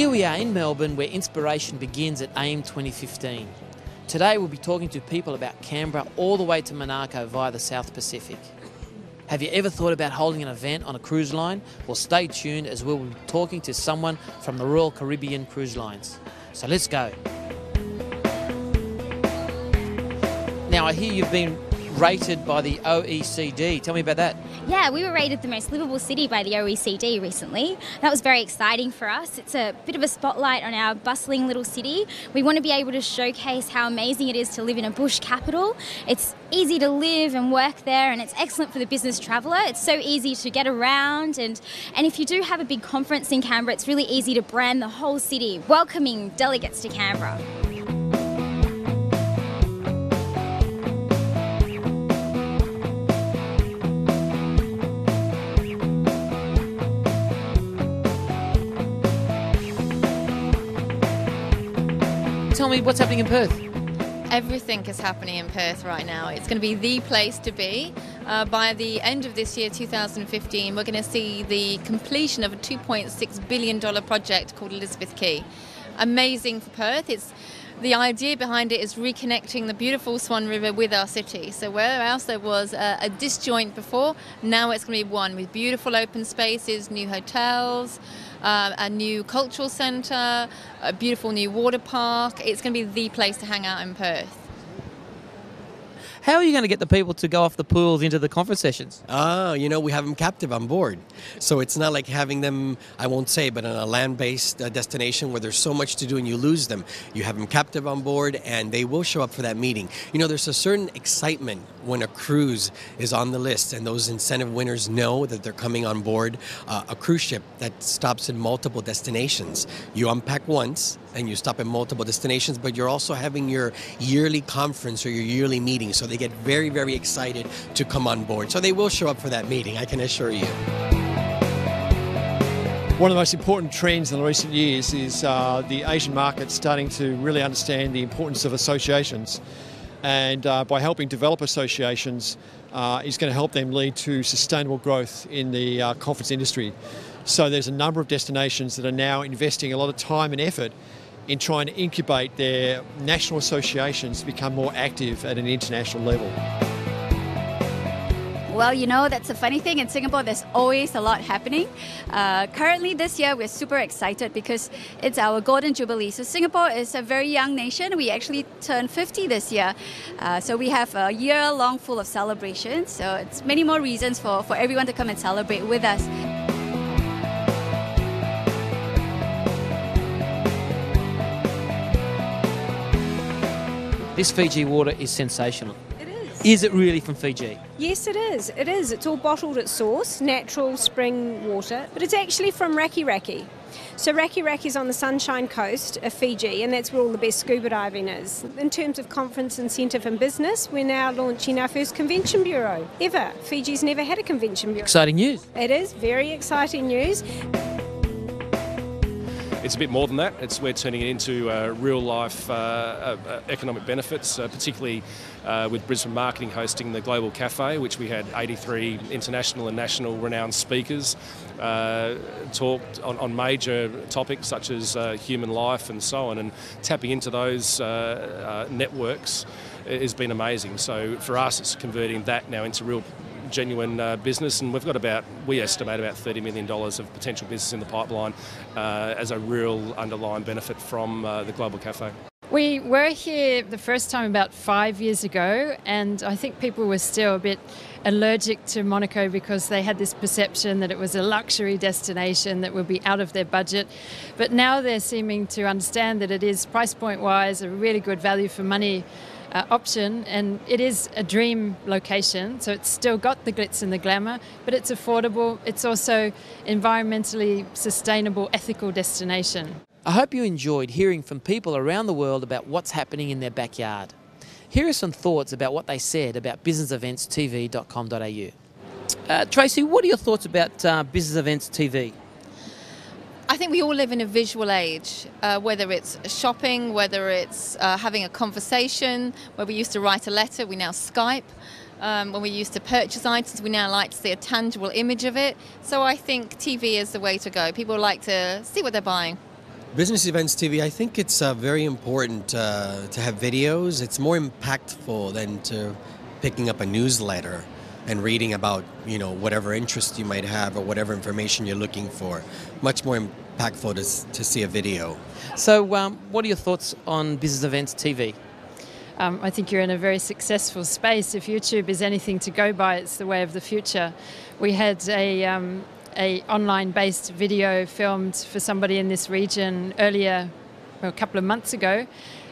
Here we are in Melbourne, where inspiration begins at AIME 2015. Today we'll be talking to people about Canberra all the way to Monaco via the South Pacific. Have you ever thought about holding an event on a cruise line? Well, stay tuned as we'll be talking to someone from the Royal Caribbean Cruise Lines. So let's go. Now, I hear you've been rated by the OECD. Tell me about that. Yeah, we were rated the most livable city by the OECD recently. That was very exciting for us. It's a bit of a spotlight on our bustling little city. We want to be able to showcase how amazing it is to live in a bush capital. It's easy to live and work there, and it's excellent for the business traveller. It's so easy to get around, and if you do have a big conference in Canberra, it's really easy to brand the whole city, welcoming delegates to Canberra. Tell me what's happening in Perth. Everything is happening in Perth right now. It's going to be the place to be. By the end of this year, 2015, we're going to see the completion of a $2.6 billion project called Elizabeth Quay. Amazing for Perth. The idea behind it is reconnecting the beautiful Swan River with our city. So where else there was a disjoint before, now it's going to be one with beautiful open spaces, new hotels, a new cultural centre, a beautiful new water park. It's going to be the place to hang out in Perth. How are you going to get the people to go off the pools into the conference sessions? We have them captive on board. So it's not like having them, I won't say, but on a land-based destination where there's so much to do and you lose them. You have them captive on board and they will show up for that meeting. There's a certain excitement when a cruise is on the list and those incentive winners know that they're coming on board a cruise ship that stops in multiple destinations. You unpack once and you stop at multiple destinations, but you're also having your yearly conference or your yearly meeting. So they get very, very excited to come on board. So they will show up for that meeting, I can assure you. One of the most important trends in the recent years is the Asian market starting to really understand the importance of associations. And by helping develop associations, is going to help them lead to sustainable growth in the conference industry. So there's a number of destinations that are now investing a lot of time and effort in trying to incubate their national associations to become more active at an international level. Well, that's a funny thing. In Singapore, there's always a lot happening. Currently, this year, we're super excited because it's our Golden Jubilee. So Singapore is a very young nation. We actually turned 50 this year. So we have a year-long full of celebrations. So it's many more reasons for everyone to come and celebrate with us. This Fiji water is sensational. It is. Is it really from Fiji? Yes, it is. It is. It's all bottled at source, natural spring water, but it's actually from Raki Raki. So Raki Raki is on the Sunshine Coast of Fiji, and that's where all the best scuba diving is. In terms of conference incentive and business, we're now launching our first convention bureau ever. Fiji's never had a convention bureau. Exciting news. It is very exciting news. It's a bit more than that. We're turning it into real-life economic benefits, particularly with Brisbane Marketing hosting the Global Cafe, which we had 83 international and national renowned speakers talked on major topics such as human life and so on, and tapping into those networks has been amazing. So for us, it's converting that now into real genuine business, and we've got we estimate about $30 million of potential business in the pipeline as a real underlying benefit from the Global Cafe. We were here the first time about 5 years ago, and I think people were still a bit allergic to Monaco because they had this perception that it was a luxury destination that would be out of their budget. But now they're seeming to understand that it is, price point wise, a really good value for money option, and it is a dream location, so it's still got the glitz and the glamour, but it's affordable. It's also environmentally sustainable, ethical destination. I hope you enjoyed hearing from people around the world about what's happening in their backyard. Here are some thoughts about what they said about businesseventstv.com.au. Tracy, what are your thoughts about Business Events TV? I think we all live in a visual age, whether it's shopping, whether it's having a conversation. Where we used to write a letter, we now Skype. When we used to purchase items, we now like to see a tangible image of it. So I think TV is the way to go. People like to see what they're buying. Business Events TV, I think it's very important to have videos. It's more impactful than to picking up a newsletter and reading about, whatever interest you might have or whatever information you're looking for. Much more impactful to see a video. So what are your thoughts on Business Events TV? I think you're in a very successful space. If YouTube is anything to go by, it's the way of the future. We had a online-based video filmed for somebody in this region earlier, a couple of months ago,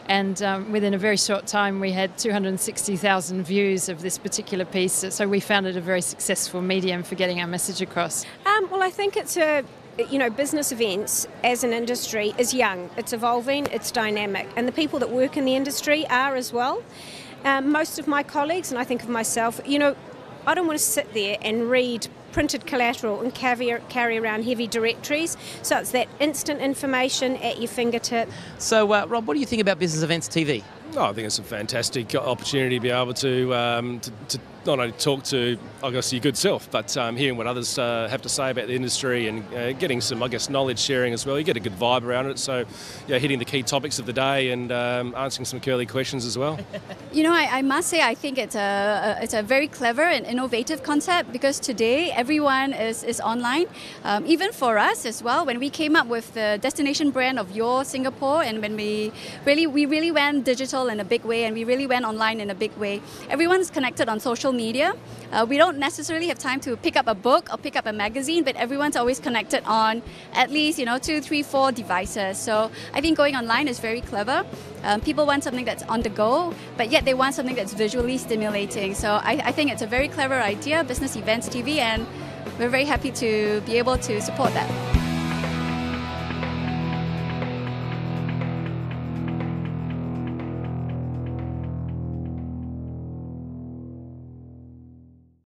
and within a very short time we had 260,000 views of this particular piece. So we found it a very successful medium for getting our message across. Well, I think it's business events as an industry is young, it's evolving, it's dynamic, and the people that work in the industry are as well. Most of my colleagues, and I think of myself, I don't want to sit there and read printed collateral and carry around heavy directories, so it's that instant information at your fingertip. So Rob, what do you think about Business Events TV? Oh, I think it's a fantastic opportunity to be able to not only talk to, I guess, your good self, but hearing what others have to say about the industry and getting some, knowledge sharing as well. You get a good vibe around it, so hitting the key topics of the day and answering some curly questions as well. I must say I think it's a very clever and innovative concept, because today everyone is online. Even for us as well, when we came up with the destination brand of Your Singapore, and when we really went digital in a big way, and we really went online in a big way. Everyone's connected on social media. We don't necessarily have time to pick up a book or pick up a magazine, but everyone's always connected on at least 2, 3, 4 devices. So I think going online is very clever. People want something that's on the go, but yet they want something that's visually stimulating. So I think it's a very clever idea, Business Events TV, and we're very happy to be able to support that.